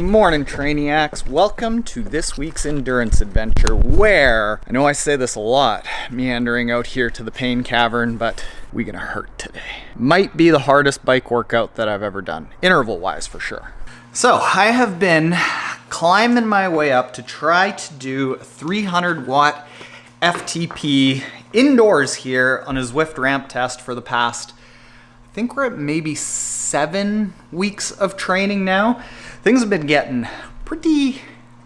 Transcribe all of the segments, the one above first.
Morning, Trainiacs. Welcome to this week's endurance adventure where, I know I say this a lot, meandering out here to the pain cavern, but we gonna hurt today. Might be the hardest bike workout that I've ever done, interval-wise for sure. So I have been climbing my way up to try to do a 300 watt FTP indoors here on a Zwift ramp test for the past, I think we're at maybe 7 weeks of training now. Things have been getting pretty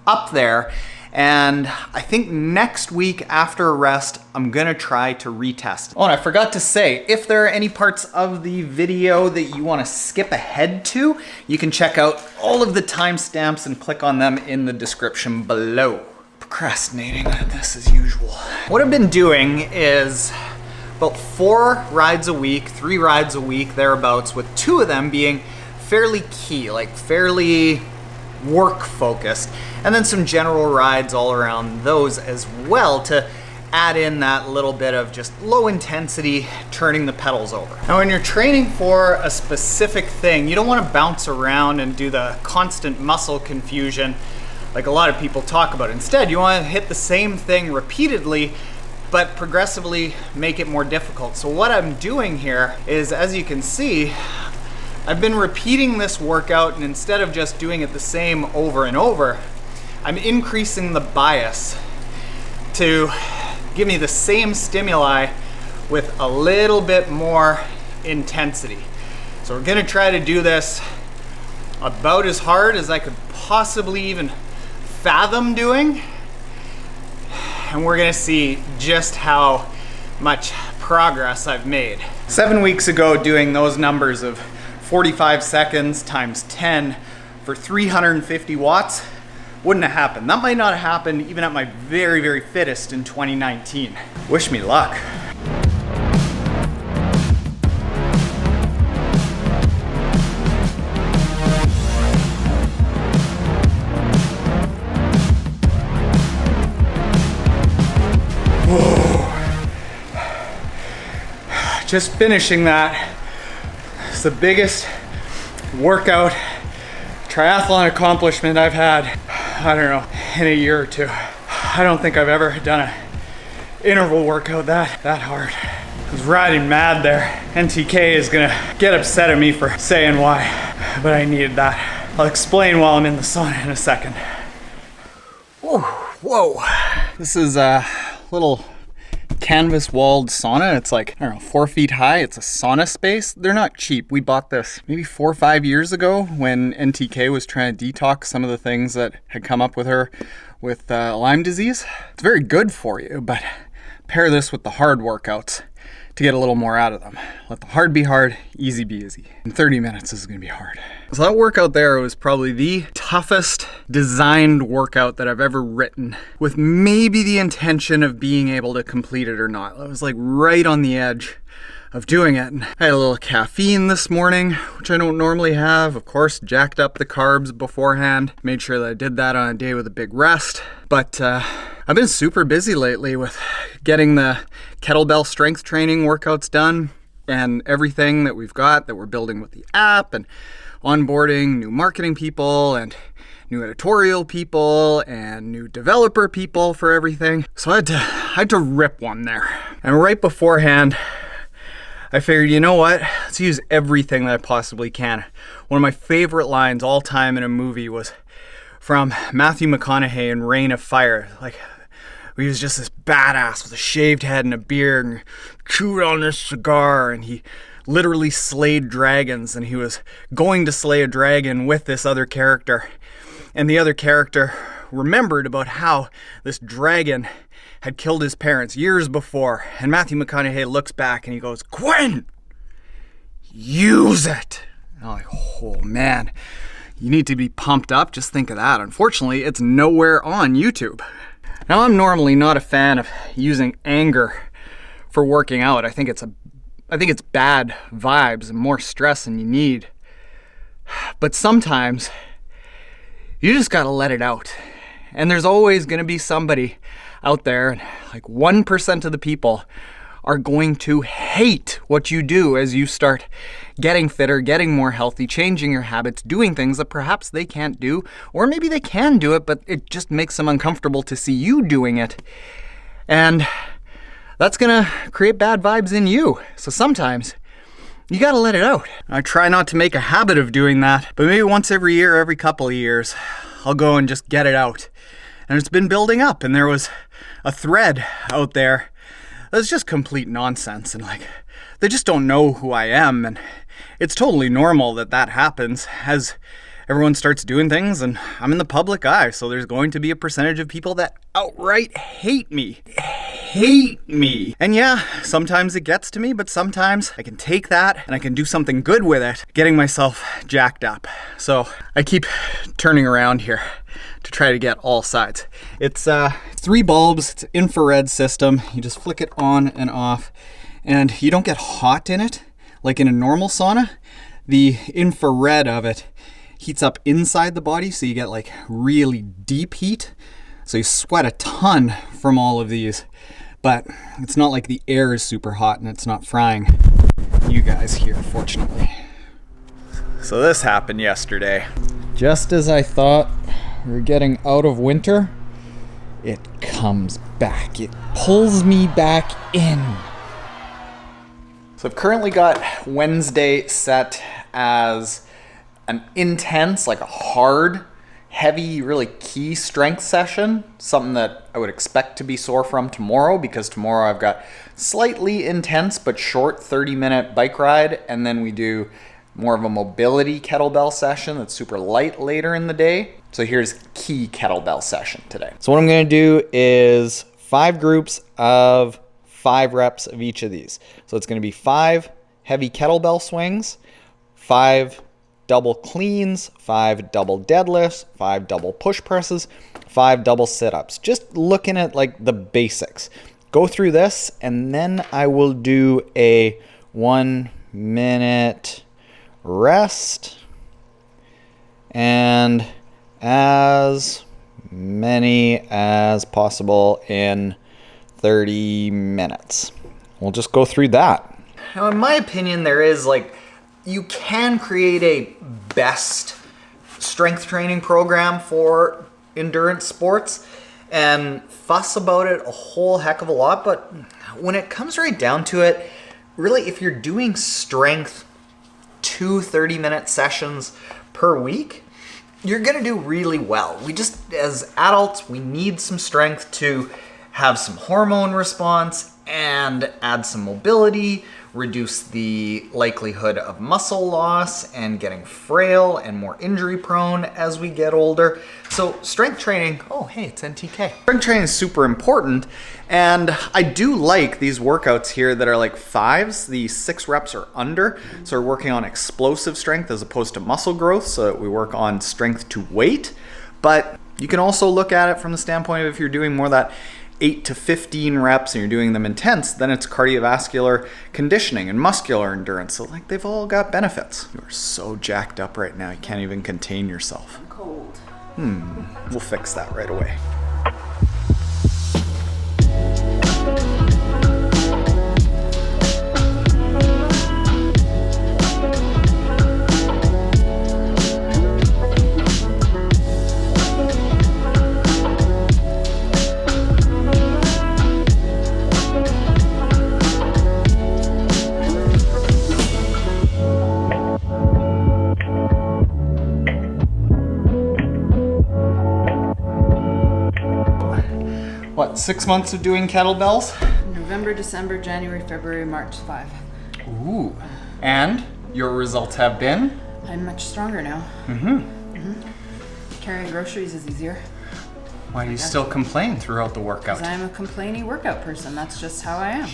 up there, and I think next week after a rest, I'm gonna try to retest. Oh, and I forgot to say, if there are any parts of the video that you wanna skip ahead to, you can check out all of the timestamps and click on them in the description below. Procrastinating on this as usual. What I've been doing is about 4 rides a week, 3 rides a week, thereabouts, with 2 of them being fairly key, like fairly work focused, and then some general rides all around those as well to add in that little bit of just low intensity turning the pedals over. Now when you're training for a specific thing, you don't want to bounce around and do the constant muscle confusion like a lot of people talk about. Instead, you want to hit the same thing repeatedly but progressively make it more difficult. So what I'm doing here is, as you can see, I've been repeating this workout, and instead of just doing it the same over and over, I'm increasing the bias to give me the same stimuli with a little bit more intensity. So we're gonna try to do this about as hard as I could possibly even fathom doing, and we're gonna see just how much progress I've made. 7 weeks ago, doing those numbers of 45 seconds times 10 for 350 watts wouldn't have happened. That might not have happened even at my very, very fittest in 2019. Wish me luck. Whoa. Just finishing that. It's the biggest workout triathlon accomplishment I've had, I don't know, in a year or two. I don't think I've ever done an interval workout that hard. I was riding mad there. NTK is gonna get upset at me for saying why, but I needed that. I'll explain while I'm in the sauna in a second. Whoa. This is a little canvas walled sauna. It's like, I don't know, 4 feet high. It's a sauna space. They're not cheap. We bought this maybe 4 or 5 years ago when NTK was trying to detox some of the things that had come up with her with Lyme disease. It's very good for you, but pair this with the hard workouts to get a little more out of them. Let the hard be hard, easy be easy. In 30 minutes, this is gonna be hard. So that workout there was probably the toughest designed workout that I've ever written, with maybe the intention of being able to complete it or not. I was like right on the edge of doing it. And I had a little caffeine this morning, which I don't normally have. Of course, jacked up the carbs beforehand. Made sure that I did that on a day with a big rest. But I've been super busy lately with getting the kettlebell strength training workouts done and everything that we've got that we're building with the app, and onboarding new marketing people and new editorial people and new developer people for everything. So I had to rip one there. And right beforehand, I figured, you know what? Let's use everything that I possibly can. One of my favorite lines all time in a movie was from Matthew McConaughey in Reign of Fire. Like, he was just this badass with a shaved head and a beard and chewed on this cigar, and he literally slayed dragons, and he was going to slay a dragon with this other character. And the other character remembered about how this dragon had killed his parents years before. And Matthew McConaughey looks back and he goes, "Quinn, use it." And I'm like, oh man, you need to be pumped up. Just think of that. Unfortunately, it's nowhere on YouTube. Now, I'm normally not a fan of using anger for working out. I think it's bad vibes and more stress than you need. But sometimes you just gotta let it out. And there's always gonna be somebody out there, and like 1% of the people are going to hate what you do as you start getting fitter, getting more healthy, changing your habits, doing things that perhaps they can't do, or maybe they can do it, but it just makes them uncomfortable to see you doing it. And that's gonna create bad vibes in you. So sometimes you gotta let it out. I try not to make a habit of doing that, but maybe once every year, every couple of years, I'll go and just get it out. And it's been building up, and there was a thread out there that's just complete nonsense, and like, they just don't know who I am, and it's totally normal that that happens as everyone starts doing things, and I'm in the public eye, so there's going to be a percentage of people that outright hate me. And yeah, sometimes it gets to me, but sometimes I can take that and I can do something good with it, getting myself jacked up. So I keep turning around here to try to get all sides. It's 3 bulbs, it's an infrared system. You just flick it on and off, and you don't get hot in it like in a normal sauna. The infrared of it heats up inside the body, so you get like really deep heat. So you sweat a ton from all of these, but it's not like the air is super hot and it's not frying you guys here, fortunately. So this happened yesterday. Just as I thought we were getting out of winter, it comes back. It pulls me back in. So I've currently got Wednesday set as an intense, like a hard, heavy, really key strength session. Something that I would expect to be sore from tomorrow, because tomorrow I've got slightly intense but short 30-minute bike ride, and then we do more of a mobility kettlebell session that's super light later in the day. So here's key kettlebell session today. So what I'm gonna do is 5 groups of 5 reps of each of these. So it's gonna be 5 heavy kettlebell swings, 5 double cleans, 5 double deadlifts, 5 double push presses, 5 double sit-ups. Just looking at like the basics. Go through this, and then I will do a 1-minute rest, and as many as possible in 30 minutes. We'll just go through that. Now, in my opinion, there is like, you can create a best strength training program for endurance sports and fuss about it a whole heck of a lot, but when it comes right down to it, really, if you're doing strength 2 30-minute sessions per week, you're gonna do really well. We just, as adults, we need some strength to have some hormone response and add some mobility, reduce the likelihood of muscle loss and getting frail and more injury prone as we get older. So strength training, oh hey, it's NTK. Strength training is super important, and I do like these workouts here that are like 5s, the 6 reps or under. So we're working on explosive strength as opposed to muscle growth, so that we work on strength to weight. But you can also look at it from the standpoint of if you're doing more of that 8 to 15 reps and you're doing them intense, then it's cardiovascular conditioning and muscular endurance. So like, they've all got benefits. You're so jacked up right now, you can't even contain yourself. I'm cold. We'll fix that right away. What, 6 months of doing kettlebells? November, December, January, February, March, 5. Ooh. And your results have been? I'm much stronger now. Carrying groceries is easier. Why do you still complain throughout the workout? Because I'm a complaining workout person. That's just how I am.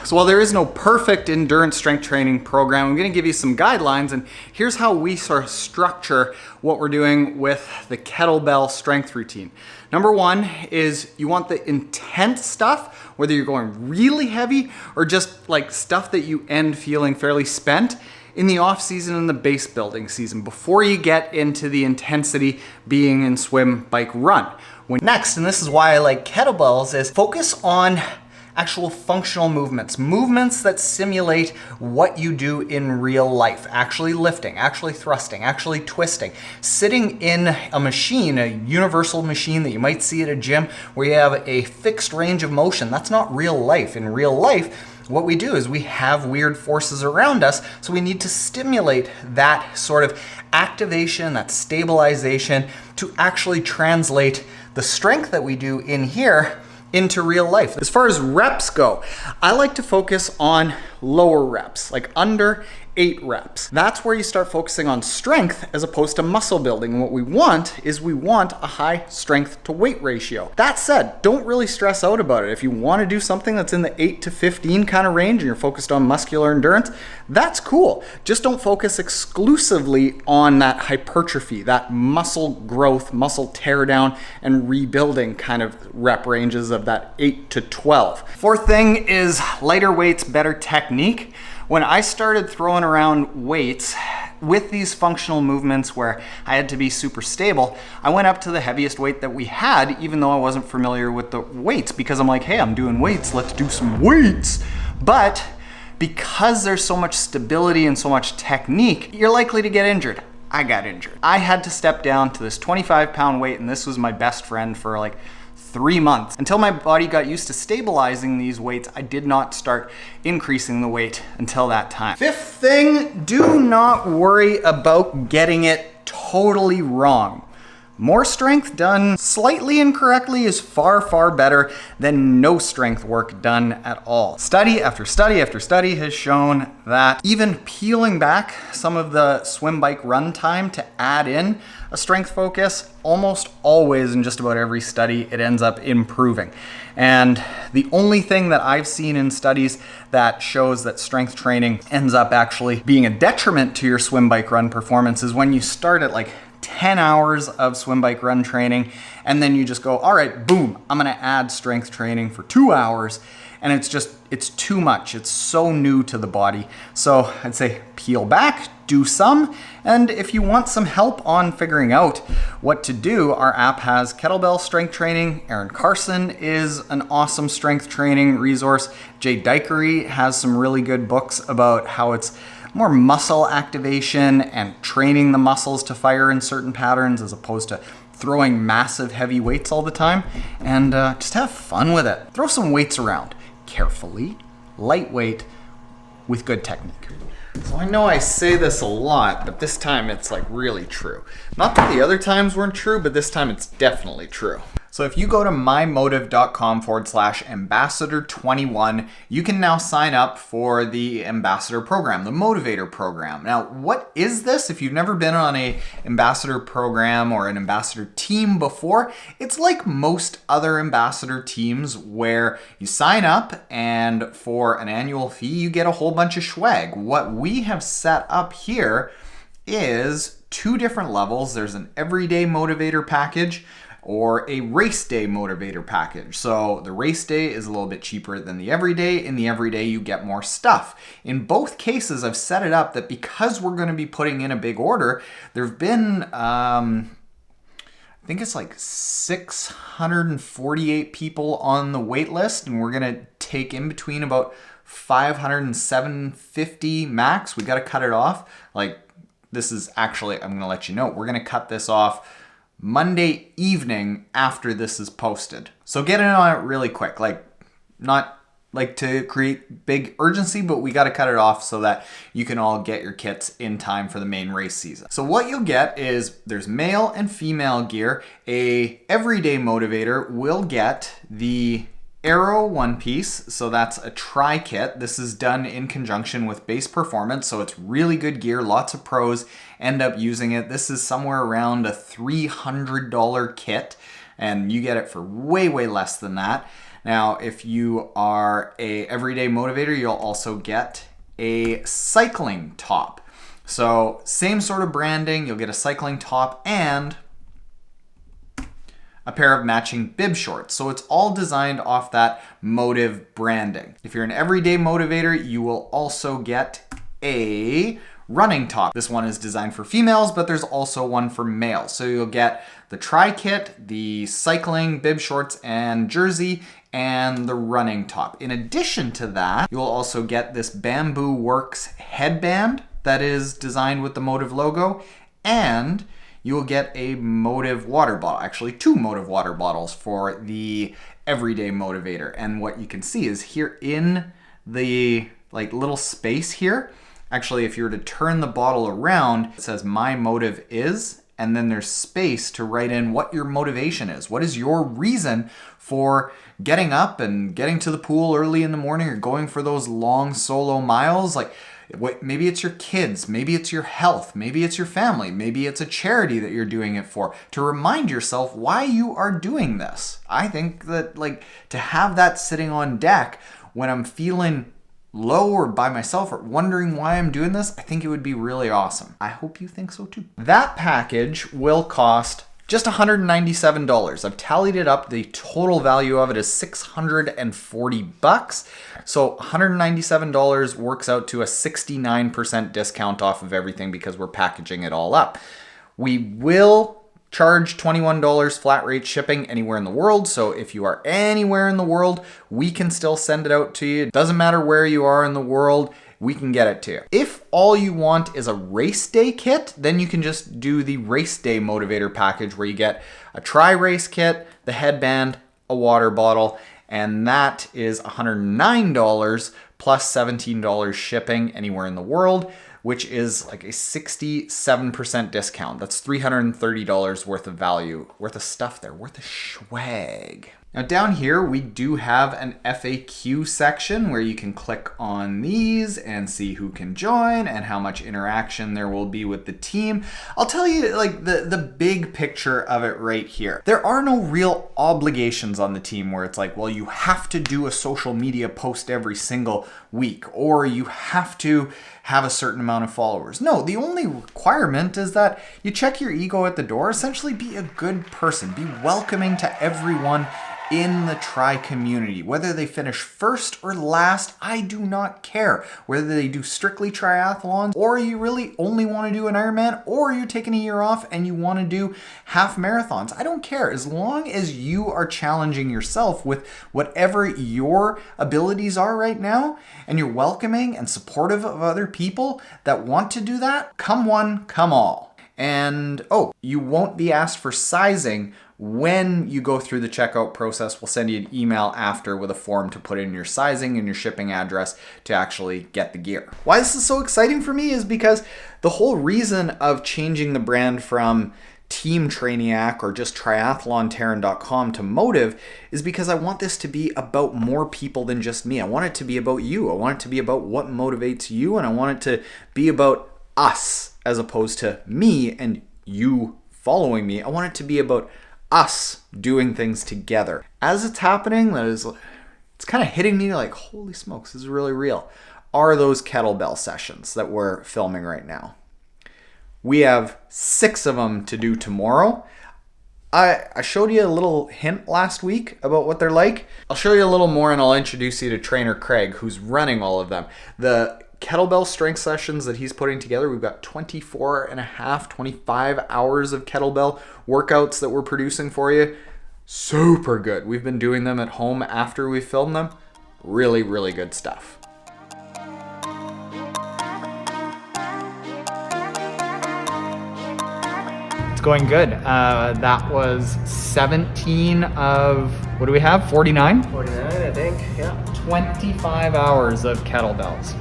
So while there is no perfect endurance strength training program, I'm going to give you some guidelines, and here's how we sort of structure what we're doing with the kettlebell strength routine. Number 1 is you want the intense stuff, whether you're going really heavy or just like stuff that you end feeling fairly spent, in the off season and the base building season, before you get into the intensity being in swim, bike, run. Next, and this is why I like kettlebells, is focus on actual functional movements, movements that simulate what you do in real life, actually lifting, actually thrusting, actually twisting, sitting in a machine, a universal machine that you might see at a gym where you have a fixed range of motion. That's not real life. In real life, what we do is we have weird forces around us, so we need to stimulate that sort of activation, that stabilization, to actually translate the strength that we do in here into real life. As far as reps go, I like to focus on lower reps, like under 8 reps. That's where you start focusing on strength as opposed to muscle building. And what we want is we want a high strength to weight ratio. That said, don't really stress out about it. If you want to do something that's in the 8 to 15 kind of range and you're focused on muscular endurance, that's cool. Just don't focus exclusively on that hypertrophy, that muscle growth, muscle tear down and rebuilding kind of rep ranges of that 8 to 12. Fourth thing is lighter weights, better technique. When I started throwing around weights with these functional movements where I had to be super stable, I went up to the heaviest weight that we had, even though I wasn't familiar with the weights, because I'm like, hey, I'm doing weights, let's do some weights. But because there's so much stability and so much technique, you're likely to get injured. I got injured. I had to step down to this 25-pound weight, and this was my best friend for like 3 months. Until my body got used to stabilizing these weights, I did not start increasing the weight until that time. Fifth thing, do not worry about getting it totally wrong. More strength done slightly incorrectly is far, far better than no strength work done at all. Study after study after study has shown that even peeling back some of the swim, bike, run time to add in a strength focus, almost always in just about every study, it ends up improving. And the only thing that I've seen in studies that shows that strength training ends up actually being a detriment to your swim, bike, run performance is when you start at like 10 hours of swim, bike, run training, and then you just go, all right, boom, I'm gonna add strength training for 2 hours. And it's too much. It's so new to the body. So I'd say peel back, do some. And if you want some help on figuring out what to do, our app has kettlebell strength training. Aaron Carson is an awesome strength training resource. Jay Dikery has some really good books about how it's more muscle activation and training the muscles to fire in certain patterns as opposed to throwing massive heavy weights all the time. And just have fun with it. Throw some weights around carefully, lightweight, with good technique. So I know I say this a lot, but this time it's like really true. Not that the other times weren't true, but this time it's definitely true. So if you go to mymotiv.com/ambassador21, you can now sign up for the ambassador program, the MōTTIvator program. Now, what is this? If you've never been on a ambassador program or an ambassador team before, it's like most other ambassador teams where you sign up and for an annual fee, you get a whole bunch of swag. What we have set up here is 2 different levels. There's an everyday motivator package or a race day motivator package. So the race day is a little bit cheaper than the everyday. In the everyday, you get more stuff. In both cases, I've set it up that because we're going to be putting in a big order, there've been, I think it's like 648 people on the wait list, and we're going to take in between about 500 and 750 max. We got to cut it off. Like, this is actually, I'm going to let you know, we're going to cut this off Monday evening after this is posted. So get in on it really quick. Like, not like to create big urgency, but we got to cut it off so that you can all get your kits in time for the main race season. So what you'll get is there's male and female gear. A everyday motivator will get the Aero one piece, so that's a tri-kit. This is done in conjunction with Base Performance, so it's really good gear. Lots of pros end up using it. This is somewhere around a $300 kit, and you get it for way, way less than that. Now, if you are a everyday motivator, you'll also get a cycling top. So same sort of branding, you'll get a cycling top and a pair of matching bib shorts. So it's all designed off that Motiv branding. If you're an everyday motivator, you will also get a running top. This one is designed for females, but there's also one for males. So you'll get the tri-kit, the cycling, bib shorts, and jersey and the running top. In addition to that, you'll also get this Bamboo Works headband that is designed with the MōTTIV logo, and you'll get a MōTTIV water bottle, actually 2 MōTTIV water bottles for the everyday motivator. And what you can see is here in the little space here, actually if you were to turn the bottle around, it says my motive is, and then there's space to write in what your motivation is. What is your reason for getting up and getting to the pool early in the morning or going for those long solo miles? Maybe it's your kids, maybe it's your health, maybe it's your family, maybe it's a charity that you're doing it for, to remind yourself why you are doing this. I think that to have that sitting on deck when I'm feeling low or by myself or wondering why I'm doing this, I think it would be really awesome. I hope you think so too. That package will cost just $197. I've tallied it up. The total value of it is $640. So $197 works out to a 69% discount off of everything because we're packaging it all up. We will charge $21 flat rate shipping anywhere in the world. So if you are anywhere in the world, we can still send it out to you. It doesn't matter where you are in the world, we can get it to you. If all you want is a race day kit, then you can just do the race day motivator package where you get a tri-race kit, the headband, a water bottle, and that is $109 plus $17 shipping anywhere in the world, which is like a 67% discount. That's $330 worth of value, worth of stuff there, worth of swag. Now down here, we do have an FAQ section where you can click on these and see who can join and how much interaction there will be with the team. I'll tell you the big picture of it right here. There are no real obligations on the team where it's well, you have to do a social media post every single week or you have to have a certain amount of followers. No, the only requirement is that you check your ego at the door, essentially be a good person, be welcoming to everyone in the tri community. Whether they finish first or last, I do not care. Whether they do strictly triathlons or you really only want to do an Ironman or you're taking a year off and you want to do half marathons, I don't care. As long as you are challenging yourself with whatever your abilities are right now and you're welcoming and supportive of other people that want to do that, come one, come all. And you won't be asked for sizing when you go through the checkout process. We'll send you an email after with a form to put in your sizing and your shipping address to actually get the gear. Why this is so exciting for me is because the whole reason of changing the brand from Team Trainiac or just triathlontaren.com to MōTTIV is because I want this to be about more people than just me. I want it to be about you. I want it to be about what motivates you, and I want it to be about us as opposed to me and you following me. I want it to be about us doing things together. As it's happening, it's kind of hitting me like, holy smokes, this is really real, are those kettlebell sessions that we're filming right now. We have 6 of them to do tomorrow. I showed you a little hint last week about what they're like. I'll show you a little more and I'll introduce you to trainer Craig, who's running all of them. The kettlebell strength sessions that he's putting together, we've got 25 hours of kettlebell workouts that we're producing for you. Super good. We've been doing them at home after we filmed them. Really, really good stuff. It's going good. That was 17 of, what do we have? 49? 49, I think, yeah. 25 hours of kettlebells.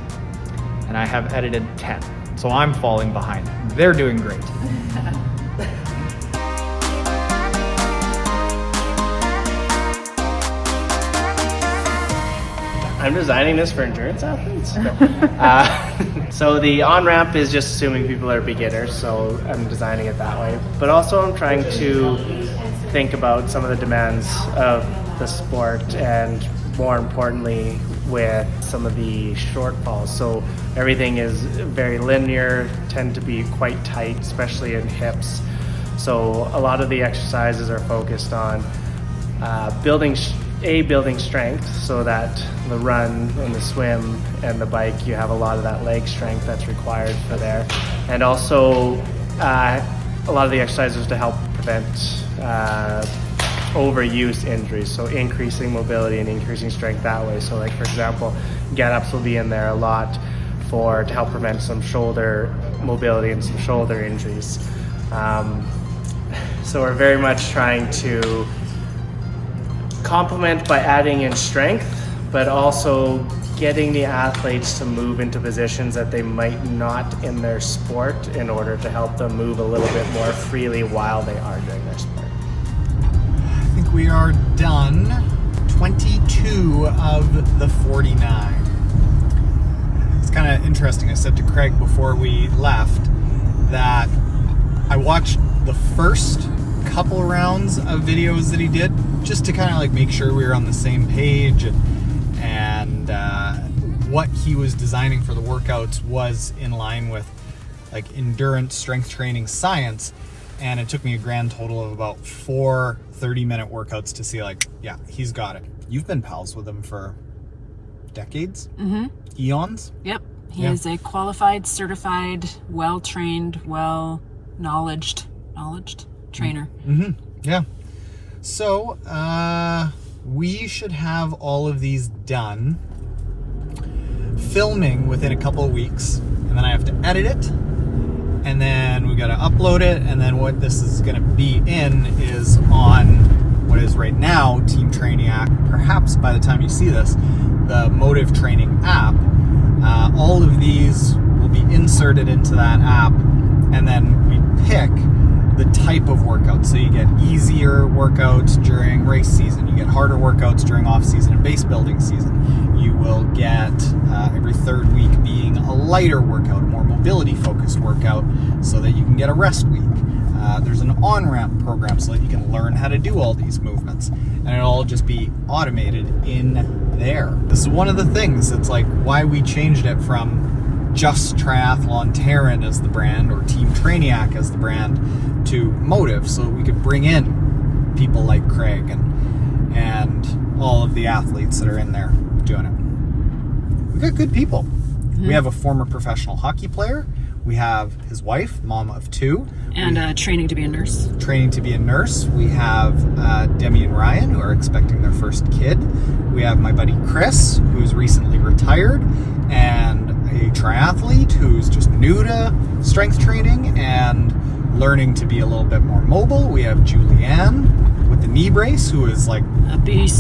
And I have edited 10. So I'm falling behind. They're doing great. I'm designing this for endurance athletes. So the on-ramp is just assuming people are beginners, so I'm designing it that way. But also I'm trying to think about some of the demands of the sport and more importantly with some of the shortfalls. So everything is very linear, tend to be quite tight, especially in hips. So a lot of the exercises are focused on building strength, so that the run and the swim and the bike, you have a lot of that leg strength that's required for there. And also a lot of the exercises to help prevent overuse injuries, so increasing mobility and increasing strength that way. So like, for example, get-ups will be in there a lot to help prevent some shoulder mobility and some shoulder injuries. So we're very much trying to complement by adding in strength, but also getting the athletes to move into positions that they might not in their sport in order to help them move a little bit more freely while they are doing their sport. I think we are done. 22 of the 49. It's kind of interesting. I said to Craig before we left that I watched the first couple rounds of videos that he did just to kind of like make sure we were on the same page, and what he was designing for the workouts was in line with like endurance strength training science. And it took me a grand total of about 4 30-minute workouts to see like, yeah, he's got it. You've been pals with him for decades? Eons? Yep. He is a qualified, certified, well-trained, well-knowledged trainer. Yeah. So, we should have all of these done, filming within a couple of weeks, and then I have to edit it, and then we got to upload it, and then what this is going to be in is on what is right now Team Trainiac. Perhaps by the time you see this, the Motive Training app. All of these will be inserted into that app, and then we pick the type of workout. So you get easier workouts during race season, you get harder workouts during off season and base building season. You will get every third week being a lighter workout, a more mobility focused workout, so that you can get a rest week. There's an on-ramp program so that you can learn how to do all these movements, and it'll all just be automated in there. This is one of the things that's like why we changed it from just Triathlon Taren as the brand or Team Trainiac as the brand to Motive, so we could bring in people like Craig and all of the athletes that are in there doing it. We got good people. We have a former professional hockey player. We have his wife, mom of 2. And training to be a nurse. Training to be a nurse. We have Demi and Ryan, who are expecting their first kid. We have my buddy Chris, who's recently retired, and a triathlete who's just new to strength training and learning to be a little bit more mobile. We have Julianne with the knee brace, who is like A beast.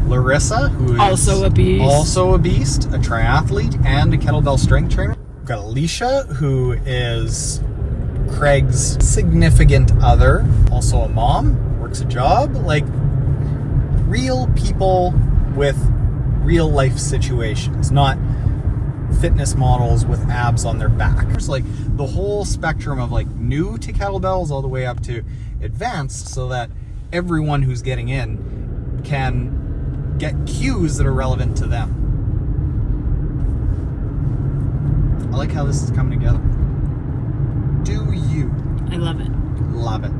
Larissa, who is Also a beast. Also a beast, a triathlete and a kettlebell strength trainer. We've got Alicia, who is Craig's significant other, also a mom, works a job. Like, real people with real life situations, not fitness models with abs on their back. It's like the whole spectrum of like new to kettlebells all the way up to advanced, so that everyone who's getting in can get cues that are relevant to them. I like how this is coming together. Do you? I love it. Love it.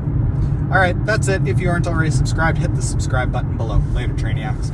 All right, that's it. If you aren't already subscribed, hit the subscribe button below. Later, Trainiacs.